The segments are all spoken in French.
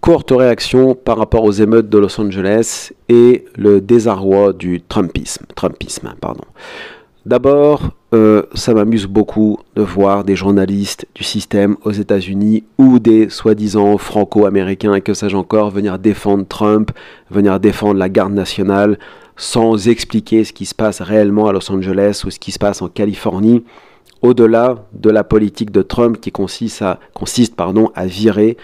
courte réaction par rapport aux émeutes de Los Angeles et le désarroi du Trumpisme. D'abord, ça m'amuse beaucoup de voir des journalistes du système aux États-Unis ou des soi-disant franco-américains et que sais-je encore venir défendre Trump, venir défendre la garde nationale sans expliquer ce qui se passe réellement à Los Angeles ou ce qui se passe en Californie, au-delà de la politique de Trump qui consiste à virer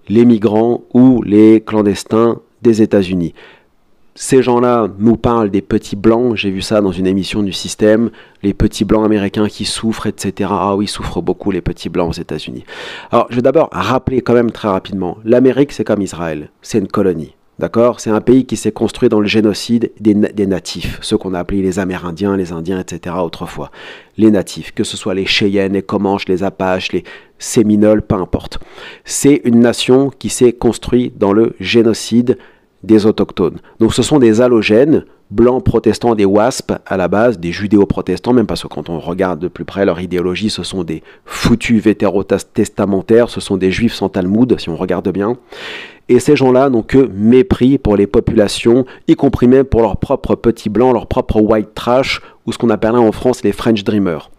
les migrants ou les clandestins des États-Unis. Ces gens-là nous parlent des petits blancs, j'ai vu ça dans une émission du système, les petits blancs américains qui souffrent, etc. Ah oui, ils souffrent beaucoup les petits blancs aux États-Unis. Alors, je vais d'abord rappeler quand même très rapidement, l'Amérique c'est comme Israël, c'est une colonie. D'accord? C'est un pays qui s'est construit dans le génocide des natifs, ceux qu'on a appelés les Amérindiens, les Indiens, etc. autrefois. Les natifs, que ce soit les Cheyennes, les Comanches, les Apaches, les Séminoles, peu importe. C'est une nation qui s'est construite dans le génocide des autochtones. Donc ce sont des allogènes, blancs protestants, des WASP à la base, des judéo-protestants, même parce que quand on regarde de plus près leur idéologie, ce sont des foutus vétérotestamentaires, ce sont des juifs sans Talmud, si on regarde bien. Et ces gens-là n'ont que mépris pour les populations, y compris même pour leurs propres petits blancs, leurs propres white trash, ou ce qu'on appellerait en France les French Dreamers.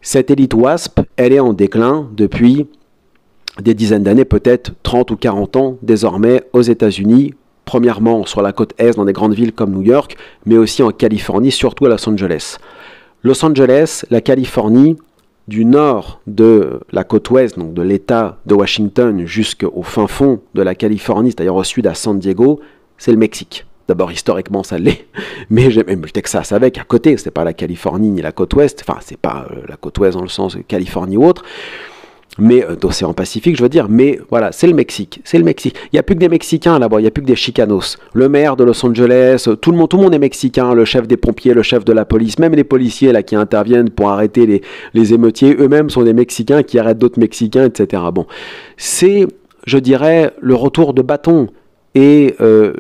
Cette élite WASP, elle est en déclin depuis des dizaines d'années, peut-être 30 ou 40 ans désormais aux États-Unis, premièrement sur la côte Est dans des grandes villes comme New York, mais aussi en Californie, surtout à Los Angeles. Los Angeles, la Californie, du nord de la côte ouest, donc de l'État de Washington, jusqu'au fin fond de la Californie, c'est-à-dire au sud à San Diego, c'est le Mexique. D'abord, historiquement, ça l'est, mais j'ai même le Texas avec à côté, c'est pas la Californie ni la côte ouest, enfin, c'est pas la côte ouest dans le sens de Californie ou autre, mais d'océan Pacifique, je veux dire, mais voilà, c'est le Mexique, c'est le Mexique. Il n'y a plus que des Mexicains là-bas, il n'y a plus que des Chicanos. Le maire de Los Angeles, tout le monde est mexicain, le chef des pompiers, le chef de la police, même les policiers là qui interviennent pour arrêter les émeutiers, eux-mêmes sont des Mexicains qui arrêtent d'autres Mexicains, etc. Bon, c'est, je dirais, le retour de bâton et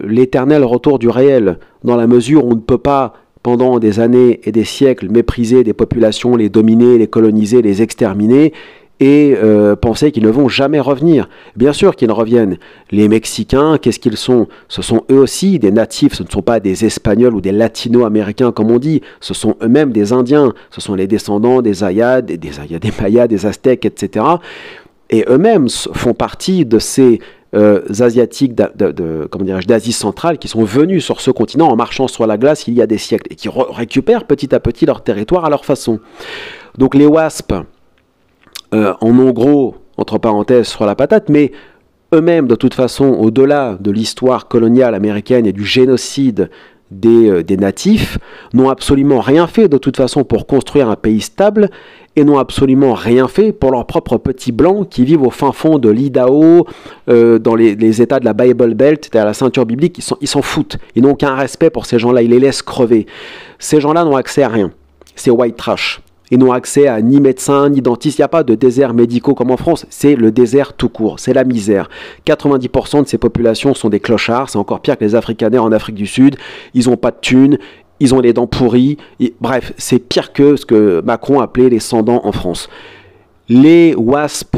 l'éternel retour du réel, dans la mesure où on ne peut pas, pendant des années et des siècles, mépriser des populations, les dominer, les coloniser, les exterminer, et penser qu'ils ne vont jamais revenir. Bien sûr qu'ils reviennent. Les Mexicains, qu'est-ce qu'ils sont? Ce sont eux aussi des natifs, ce ne sont pas des Espagnols ou des Latino-Américains comme on dit, ce sont eux-mêmes des Indiens, ce sont les descendants des Ayas, des Mayas, des Aztèques, etc. Et eux-mêmes font partie de ces Asiatiques d'Asie centrale qui sont venus sur ce continent en marchant sur la glace il y a des siècles et qui récupèrent petit à petit leur territoire à leur façon. Donc les WASP en ont gros, entre parenthèses, sur la patate, mais eux-mêmes, de toute façon, au-delà de l'histoire coloniale américaine et du génocide des natifs, n'ont absolument rien fait, de toute façon, pour construire un pays stable, et n'ont absolument rien fait pour leurs propres petits blancs qui vivent au fin fond de l'Idaho, dans les États de la Bible Belt, c'est-à-dire la ceinture biblique, ils s'en foutent. Ils n'ont aucun respect pour ces gens-là, ils les laissent crever. Ces gens-là n'ont accès à rien. C'est white trash. Ils n'ont accès à ni médecins, ni dentistes. Il n'y a pas de déserts médicaux comme en France. C'est le désert tout court. C'est la misère. 90% de ces populations sont des clochards. C'est encore pire que les Afrikaners en Afrique du Sud. Ils n'ont pas de thunes. Ils ont les dents pourries. Bref, c'est pire que ce que Macron appelait les sans-dents en France. Les WASP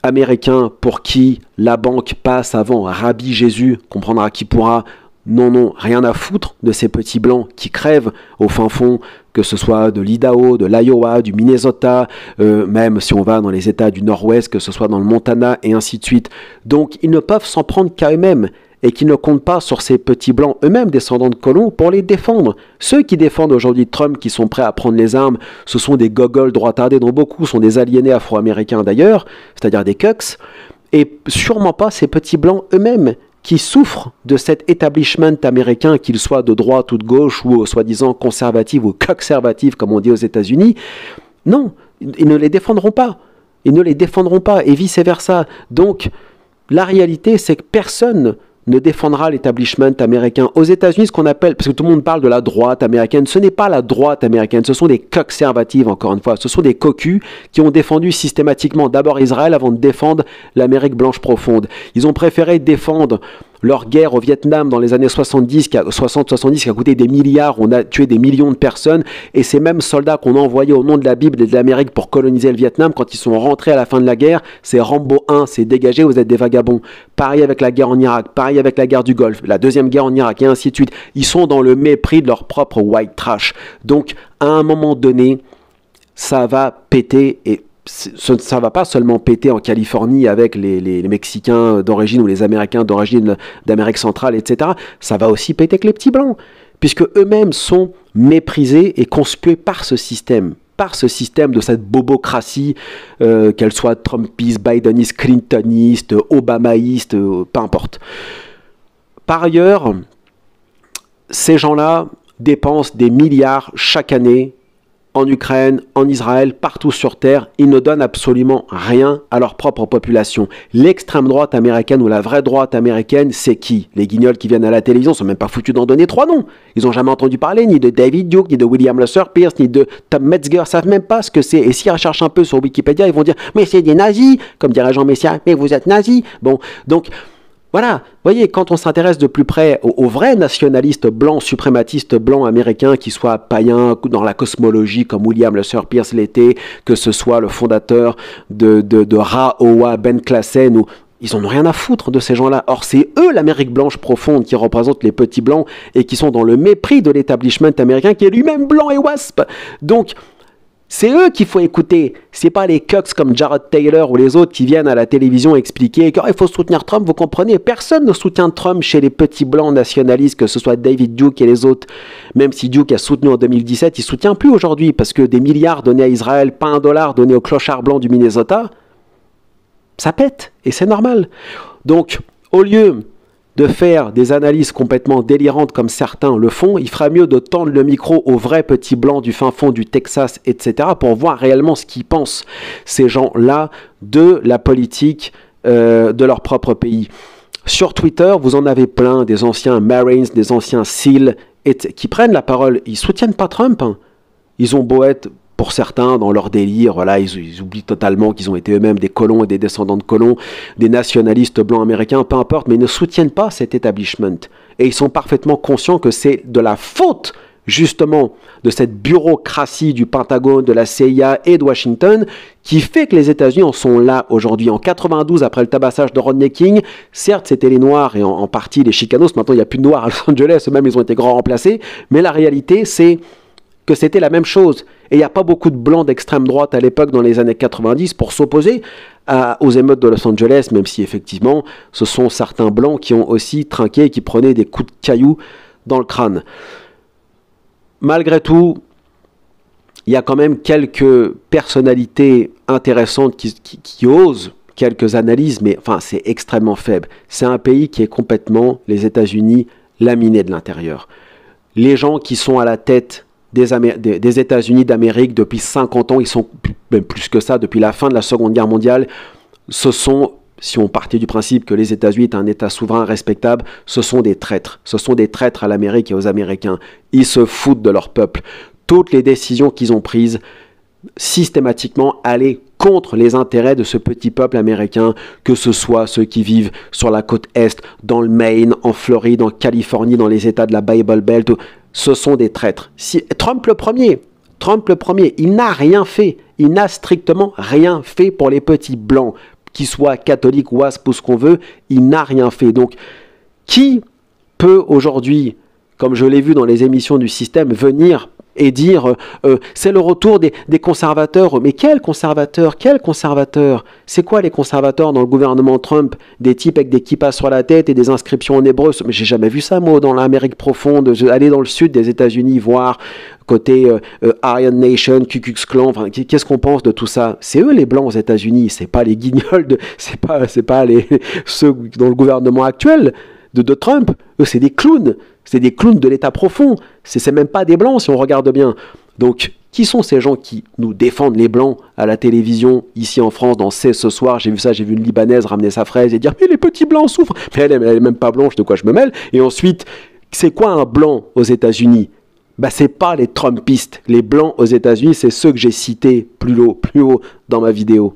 américains pour qui la banque passe avant Rabbi Jésus, comprendra qui pourra, non, rien à foutre de ces petits blancs qui crèvent au fin fond, que ce soit de l'Idaho, de l'Iowa, du Minnesota, même si on va dans les États du Nord-Ouest, que ce soit dans le Montana, et ainsi de suite. Donc, ils ne peuvent s'en prendre qu'à eux-mêmes, et qui ne comptent pas sur ces petits blancs, eux-mêmes descendants de colons, pour les défendre. Ceux qui défendent aujourd'hui Trump, qui sont prêts à prendre les armes, ce sont des gogoles droitardés, dont beaucoup sont des aliénés afro-américains d'ailleurs, c'est-à-dire des cucks, et sûrement pas ces petits blancs eux-mêmes, qui souffrent de cet establishment américain, qu'il soit de droite ou de gauche, ou soi-disant conservatif ou conservatif, comme on dit aux États-Unis. Non, ils ne les défendront pas. Ils ne les défendront pas, et vice-versa. Donc, la réalité, c'est que personne ne défendra l'établissement américain. Aux États-Unis, ce qu'on appelle, parce que tout le monde parle de la droite américaine, ce n'est pas la droite américaine, ce sont des conservatifs, encore une fois, ce sont des cocus qui ont défendu systématiquement d'abord Israël avant de défendre l'Amérique blanche profonde. Ils ont préféré défendre leur guerre au Vietnam dans les années 60-70 qui a coûté des milliards, on a tué des millions de personnes, et ces mêmes soldats qu'on a envoyés au nom de la Bible et de l'Amérique pour coloniser le Vietnam, quand ils sont rentrés à la fin de la guerre, c'est Rambo 1, c'est dégagé, vous êtes des vagabonds. Pareil avec la guerre en Irak, pareil avec la guerre du Golfe, la deuxième guerre en Irak, et ainsi de suite. Ils sont dans le mépris de leur propre white trash. Donc, à un moment donné, ça va péter, et ça ne va pas seulement péter en Californie avec les Mexicains d'origine ou les Américains d'origine d'Amérique centrale, etc. Ça va aussi péter avec les petits blancs, puisque eux-mêmes sont méprisés et conspués par ce système de cette bobocratie, qu'elle soit Trumpiste, Bideniste, Clintoniste, Obamaïste, peu importe. Par ailleurs, ces gens-là dépensent des milliards chaque année en Ukraine, en Israël, partout sur Terre. Ils ne donnent absolument rien à leur propre population. L'extrême droite américaine ou la vraie droite américaine, c'est qui? Les guignols qui viennent à la télévision sont même pas foutus d'en donner 3 noms. Ils n'ont jamais entendu parler ni de David Duke, ni de William Luther Pierce, ni de Tom Metzger. Ils savent même pas ce que c'est. Et s'ils recherchent un peu sur Wikipédia, ils vont dire « Mais c'est des nazis !» Comme dirait Jean Messia, « Mais vous êtes nazis !» Bon, donc... Voilà, vous voyez, quand on s'intéresse de plus près aux vrais nationalistes blancs, suprématistes blancs américains, qui soient païens dans la cosmologie, comme William Luther Pierce l'était, que ce soit le fondateur de Raowa Ben Klassen, ils en ont rien à foutre de ces gens-là. Or, c'est eux, l'Amérique blanche profonde, qui représentent les petits blancs et qui sont dans le mépris de l'établissement américain, qui est lui-même blanc et wasp. Donc, c'est eux qu'il faut écouter, c'est pas les cucks comme Jared Taylor ou les autres qui viennent à la télévision expliquer qu'il faut soutenir Trump, vous comprenez, personne ne soutient Trump chez les petits blancs nationalistes, que ce soit David Duke et les autres, même si Duke a soutenu en 2017, il soutient plus aujourd'hui, parce que des milliards donnés à Israël, pas $1 donné aux clochards blancs du Minnesota, ça pète, et c'est normal. Donc, au lieu de faire des analyses complètement délirantes comme certains le font, il fera mieux de tendre le micro aux vrais petits blancs du fin fond du Texas, etc., pour voir réellement ce qu'ils pensent, ces gens-là, de la politique de leur propre pays. Sur Twitter, vous en avez plein, des anciens Marines, des anciens SEAL, qui prennent la parole. Ils ne soutiennent pas Trump. Hein. Ils ont beau être... Pour certains, dans leur délire, voilà, ils oublient totalement qu'ils ont été eux-mêmes des colons et des descendants de colons, des nationalistes blancs américains, peu importe, mais ils ne soutiennent pas cet establishment. Et ils sont parfaitement conscients que c'est de la faute, justement, de cette bureaucratie du Pentagone, de la CIA et de Washington, qui fait que les États-Unis en sont là aujourd'hui. En 92, après le tabassage de Rodney King, certes, c'était les Noirs et en partie les Chicanos, maintenant il n'y a plus de Noirs à Los Angeles, eux-mêmes ils ont été grand remplacés, mais la réalité, c'est que c'était la même chose. Et il n'y a pas beaucoup de blancs d'extrême droite à l'époque, dans les années 90, pour s'opposer aux émeutes de Los Angeles, même si effectivement, ce sont certains blancs qui ont aussi trinqué et qui prenaient des coups de cailloux dans le crâne. Malgré tout, il y a quand même quelques personnalités intéressantes qui osent quelques analyses, mais enfin, c'est extrêmement faible. C'est un pays qui est complètement, les États-Unis, laminé de l'intérieur. Les gens qui sont à la tête des États-Unis d'Amérique depuis 50 ans, ils sont même plus que ça, depuis la fin de la Seconde Guerre mondiale, ce sont, si on partait du principe que les États-Unis est un État souverain respectable, ce sont des traîtres. Ce sont des traîtres à l'Amérique et aux Américains. Ils se foutent de leur peuple. Toutes les décisions qu'ils ont prises, systématiquement, allaient contre les intérêts de ce petit peuple américain, que ce soit ceux qui vivent sur la côte Est, dans le Maine, en Floride, en Californie, dans les États de la Bible Belt. Ce sont des traîtres. Trump le premier, il n'a rien fait. Il n'a strictement rien fait pour les petits blancs, qu'ils soient catholiques, WASP ou ce qu'on veut, il n'a rien fait. Donc, qui peut aujourd'hui, comme je l'ai vu dans les émissions du système, venir et dire c'est le retour des conservateurs. Mais quels conservateurs? C'est quoi les conservateurs dans le gouvernement Trump? Des types avec des kippas sur la tête et des inscriptions en hébreu. Mais j'ai jamais vu ça, moi, dans l'Amérique profonde. Aller dans le sud des États-Unis, voir côté Aryan Nation, Ku Klux Klan. Enfin, qu'est-ce qu'on pense de tout ça? C'est eux les blancs aux États-Unis. C'est pas les guignols, c'est pas ceux dans le gouvernement actuel de Trump. Eux, c'est des clowns. C'est des clowns de l'État profond. C'est même pas des blancs si on regarde bien. Donc, qui sont ces gens qui nous défendent les blancs à la télévision ici en France dans C'est ce soir? J'ai vu une Libanaise ramener sa fraise et dire « Mais les petits blancs souffrent !» Mais elle est même pas blanche, de quoi je me mêle. Et ensuite, c'est quoi un blanc aux États-Unis? C'est pas les Trumpistes. Les blancs aux États-Unis, c'est ceux que j'ai cités plus haut dans ma vidéo.